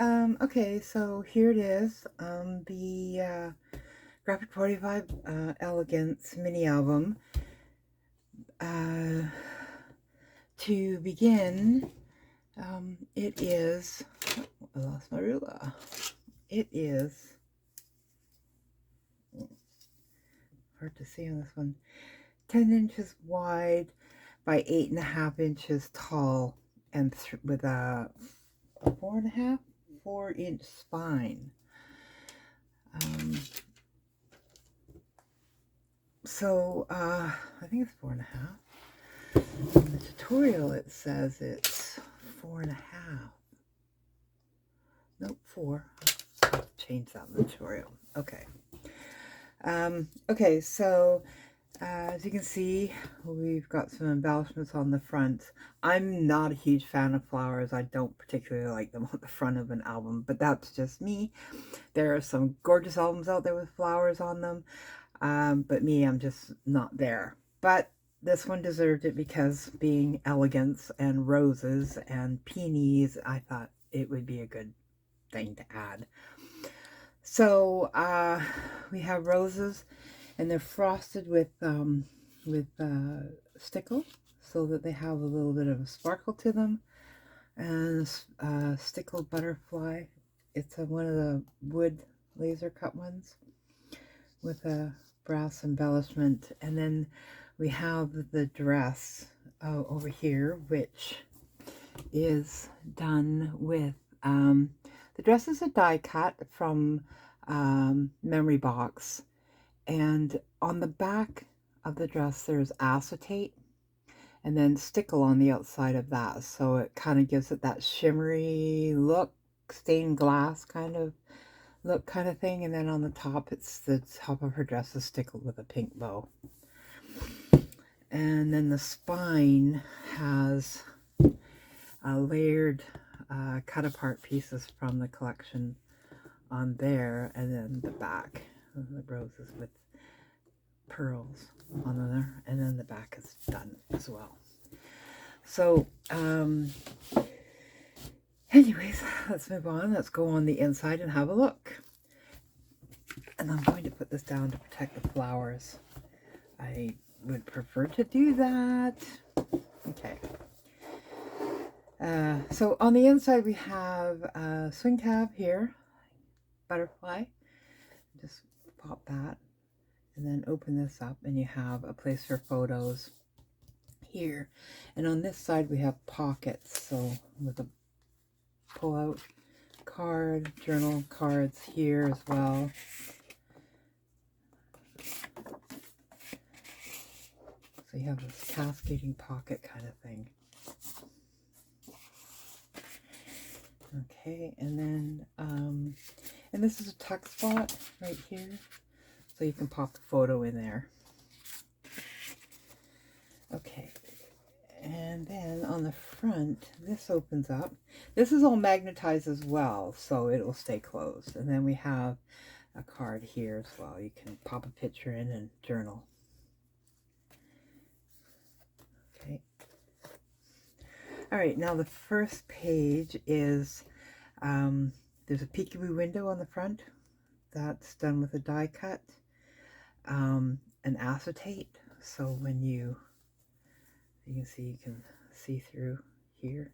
Okay, so here it is, the Graphic 45 Elegance mini album. To begin, it is, I lost my ruler. It is, hard to see on this one, 10 inches wide by 8.5 inches tall, and with a 4.5, 4-inch spine. I think it's 4.5. In the tutorial it says it's 4.5. Nope, 4. I'll change that in the tutorial. Okay. Okay, so as you can see, we've got some embellishments on the front. I'm not a huge fan of flowers. I don't particularly like them on the front of an album, but that's just me. There are some gorgeous albums out there with flowers on them, but me, I'm just not there. But this one deserved it because being elegance and roses and peonies, I thought it would be a good thing to add. So we have roses, and they're frosted with stickle, so that they have a little bit of a sparkle to them. And stickle butterfly. It's one of the wood laser cut ones with a brass embellishment. And then we have the dress over here, which is done with the dress is a die cut from Memory Box, and on the back of the dress there's acetate and then stickle on the outside of that, so it kind of gives it that shimmery look, stained glass kind of look kind of thing. And then on the top, it's the top of her dress is stickled with a pink bow. And then the spine has layered cut apart pieces from the collection on there, and then the back, the roses with pearls on there, and then the back is done as well. So anyways, let's move on. Let's go on the inside and have a look. And I'm going to put this down to protect the flowers. I would prefer to do that. Okay. So on the inside we have a swing tab here, butterfly. Just pop that and then open this up, and you have a place for photos here. And on this side we have pockets, so with a pull out card, journal cards here as well. So you have this cascading pocket kind of thing. Okay, and then and this is a tuck spot right here, so you can pop the photo in there. Okay, and then on the front, this opens up. This is all magnetized as well, so it will stay closed. And then we have a card here as well. You can pop a picture in and journal. Okay. All right, now the first page is, there's a peekaboo window on the front. That's done with a die cut, an acetate. So when you can see through here.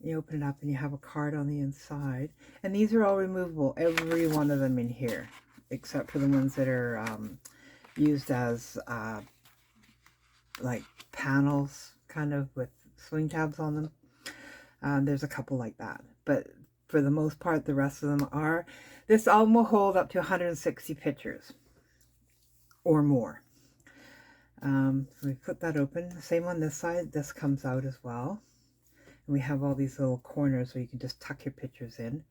You open it up and you have a card on the inside. And these are all removable, every one of them in here, except for the ones that are used as like panels, kind of with swing tabs on them. There's a couple like that, but for the most part, the rest of them are. This album will hold up to 160 pictures or more. So we put that open. Same on this side. This comes out as well. And we have all these little corners where you can just tuck your pictures in.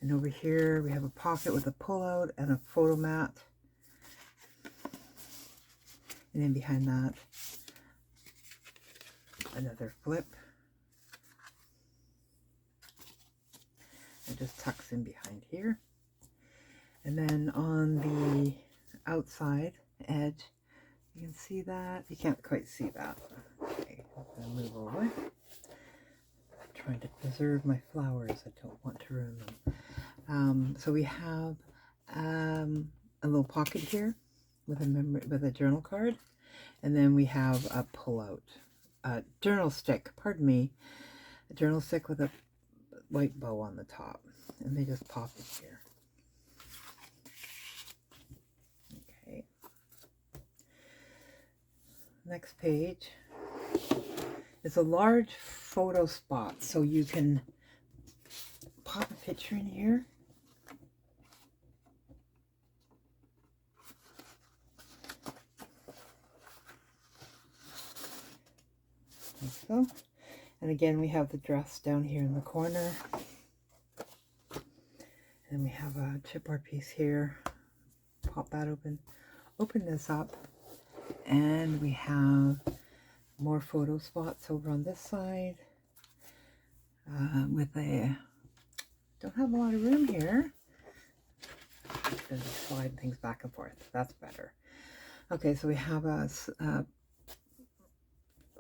And over here we have a pocket with a pull-out and a photo mat. And then behind that, another flip. It just tucks in behind here. And then on the outside edge, you can see that. You can't quite see that. Okay, I'm going to move over. trying to preserve my flowers. I don't want to ruin them. So we have a little pocket here with a journal card, and then we have a pull-out journal stick. Pardon me, a journal stick with a white bow on the top, and they just pop it here. Okay. Next page is a large photo spot, so you can pop a picture in here. Like so. And again, we have the dress down here in the corner. And we have a chipboard piece here. Pop that open. Open this up. And we have more photo spots over on this side. Don't have a lot of room here. I'm going to slide things back and forth. That's better. Okay, so we have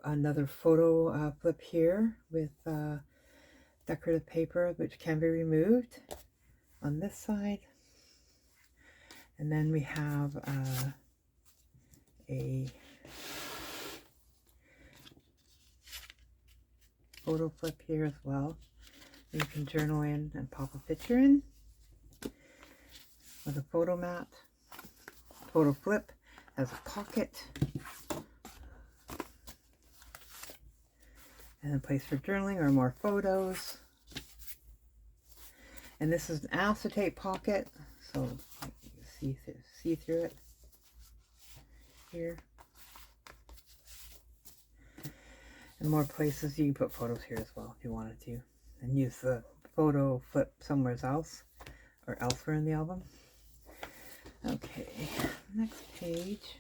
another photo flip here with decorative paper which can be removed on this side. And then we have a photo flip here as well. You can journal in and pop a picture in with a photo mat. Photo flip has a pocket and a place for journaling or more photos. And this is an acetate pocket, so you can see through it here. And more places. You can put photos here as well if you wanted to, and use the photo flip somewhere else or elsewhere in the album. Okay, next page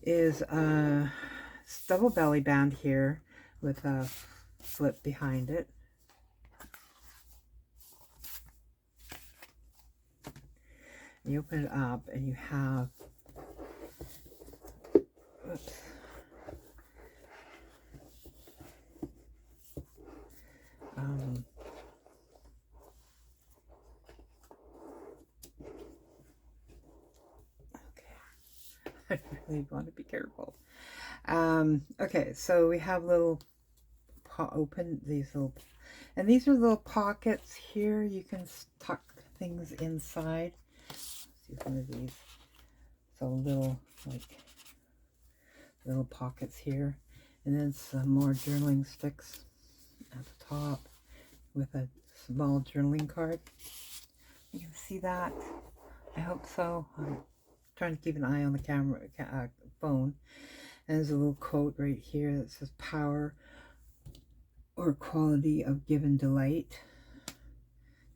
is a double belly band here with a flip behind it. You open it up and you have, oops, okay, I really want to be careful. Okay, so we have little and these are little pockets here. You can tuck things inside. Let's see one of these. So little pockets here, and then some more journaling sticks at the top with a small journaling card. You can see that. I hope so. I'm trying to keep an eye on the camera phone. And there's a little quote right here that says, "Power or quality of given delight.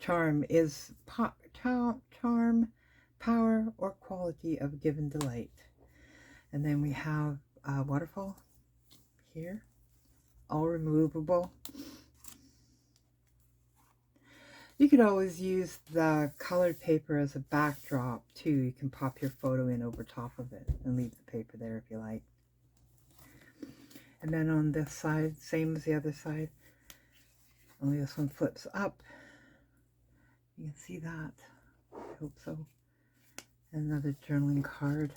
Charm is charm, power, or quality of given delight." And then we have a waterfall here, all removable. You could always use the colored paper as a backdrop too. You can pop your photo in over top of it and leave the paper there if you like. And then on this side, same as the other side, only this one flips up. You can see that. I hope so. Another journaling card.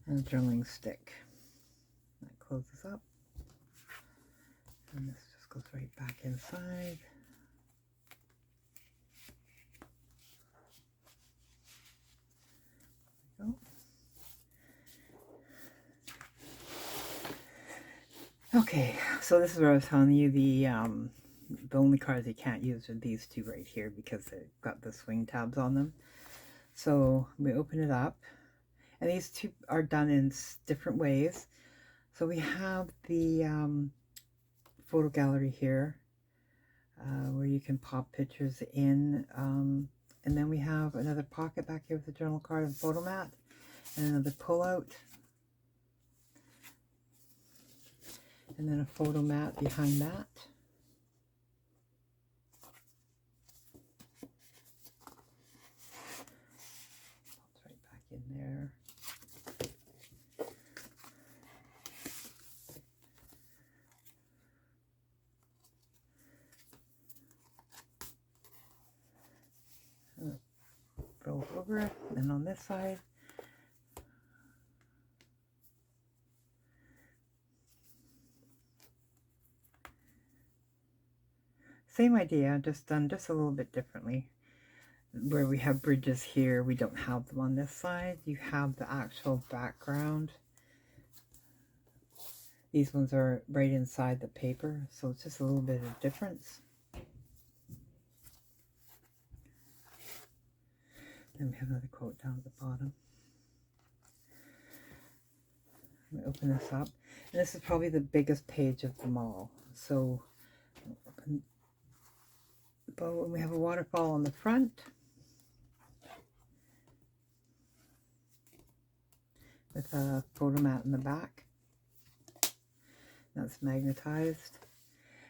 And a journaling stick. That closes up. And this just goes right back inside. There we go. Okay, so this is where I was telling you the only cards you can't use are these two right here because they've got the swing tabs on them. So we open it up, and these two are done in different ways. So we have the photo gallery here where you can pop pictures in, and then we have another pocket back here with a journal card and photo mat, and another pull out. And then a photo mat behind that. over it. And on this side, same idea, just done just a little bit differently. Where we have bridges here, we don't have them on this side. You have the actual background. These ones are right inside the paper, so it's just a little bit of difference. Then we have another quote down at the bottom. I'm going to open this up. And this is probably the biggest page of them all. So, but we have a waterfall on the front. With a photo mat in the back. That's magnetized.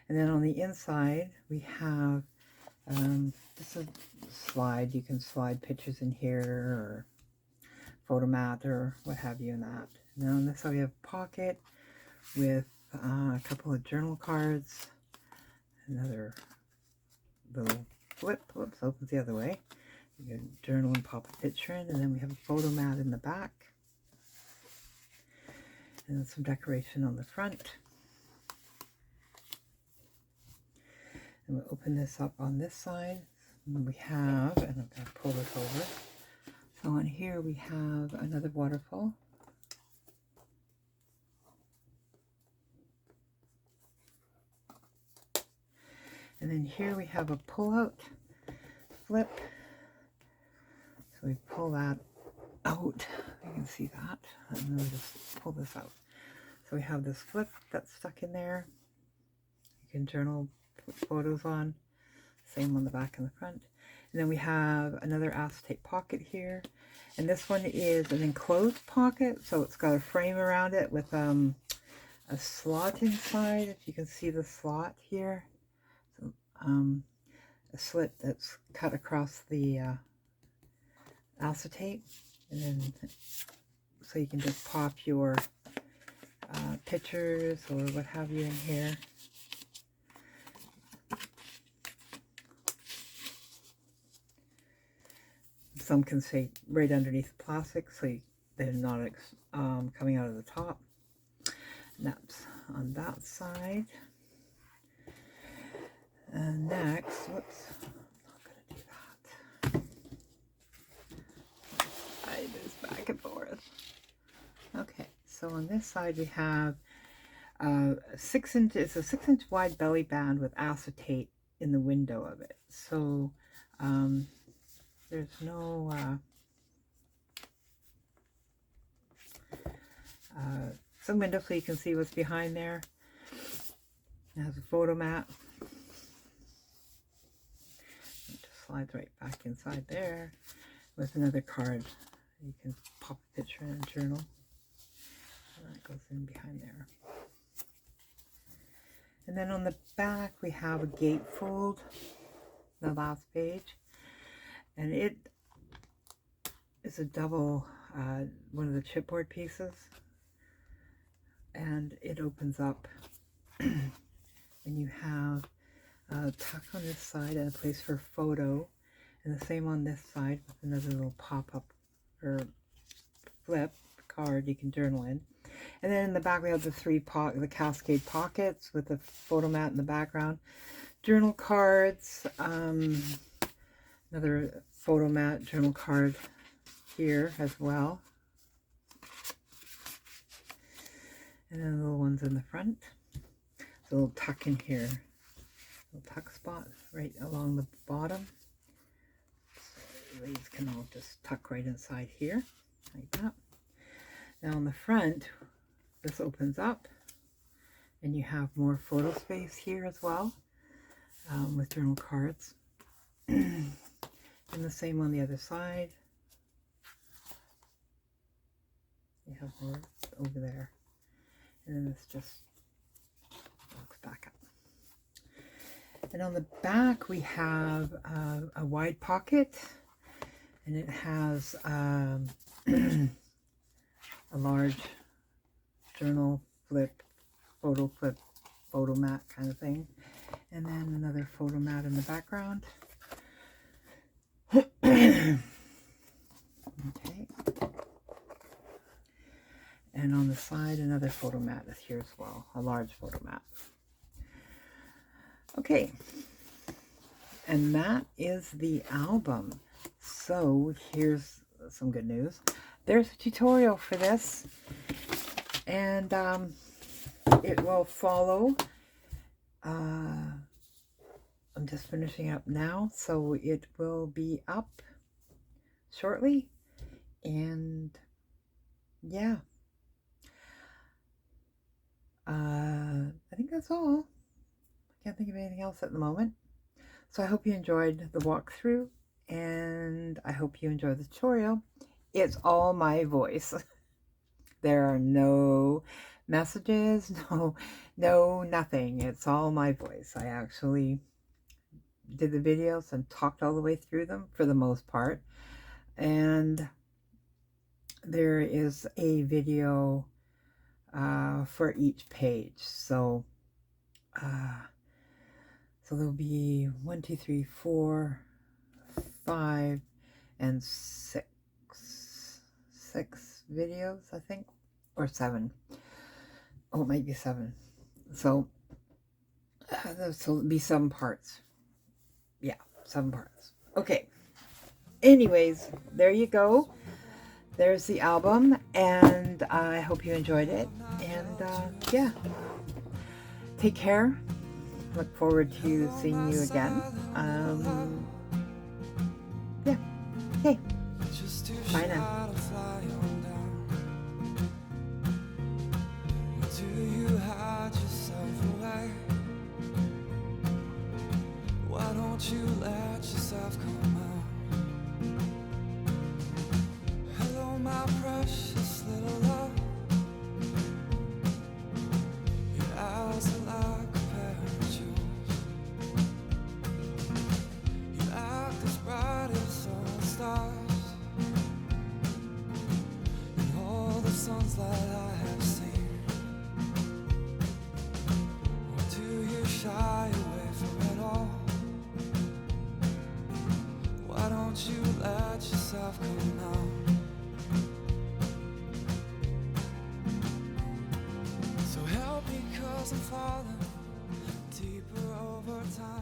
And then on the inside, we have just a slide. You can slide pictures in here, or photo mat, or what have you in that. And then on this side, we have a pocket with a couple of journal cards. Another little flip. Whoops, opens the other way. You can journal and pop a picture in. And then we have a photo mat in the back. And some decoration on the front. And we'll open this up on this side. And we have, and I'm going to pull this over. So on here we have another waterfall. And then here we have a pull-out flip. So we pull that out. You can see that. And then we just pull this out. So we have this flip that's stuck in there. You can journal, put photos on. Same on the back and the front. And then we have another acetate pocket here. And this one is an enclosed pocket. So it's got a frame around it with a slot inside. If you can see the slot here. So, a slit that's cut across the acetate. And then so you can just pop your pictures or what have you in here. Some can say right underneath the plastic, so they're not coming out of the top. And that's on that side. And next, whoops, I'm not going to do that. I move back and forth. Okay, so on this side we have it's a 6-inch wide belly band with acetate in the window of it. So there's no some window so you can see what's behind there. It has a photo mat. It just slides right back inside there with another card. You can pop a picture in a journal. And that goes in behind there. And then on the back we have a gatefold, the last page. And it is a double, one of the chipboard pieces. And it opens up. And you have a tuck on this side and a place for a photo. And the same on this side with another little pop-up or flip card you can journal in. And then in the back we have the cascade pockets with a photo mat in the background. Journal cards, another photo mat, journal card here as well. And then little ones in the front. There's a little tuck in here. Little tuck spot right along the bottom. So these can all just tuck right inside here, like that. Now on the front, this opens up. And you have more photo space here as well. With journal cards. And the same on the other side. You have more over there. And then this just looks back up. And on the back we have a wide pocket. And it has a large journal flip, photo mat kind of thing. And then another photo mat in the background. And on the side, another photo mat is here as well, a large photo mat. Okay, and that is the album. So here's some good news. There's a tutorial for this, and it will follow. I'm just finishing up now, so it will be up shortly. And yeah, I think that's all. I can't think of anything else at the moment. So I hope you enjoyed the walkthrough, and I hope you enjoyed the tutorial. It's all my voice. There are no messages, no nothing. It's all my voice. I actually did the videos and talked all the way through them for the most part. And there is a video for each page. So there'll be 1, 2, 3, 4, 5, and 6 videos, I think, or 7. Oh, it might be 7. So it'll be 7 parts. Yeah, 7 parts. Okay. Anyways, there you go. There's the album, and I hope you enjoyed it. And yeah, take care. Look forward to seeing you again. Yeah. Okay. Bye now. Why don't you let yourself come out? Hello, my precious little love. Your eyes are like a pair of jewels. You act as bright as all the stars and all the sunlight I have seen. Or do you shy away from it all? Why don't you let yourself come out? So help me, 'cause I'm falling deeper over time.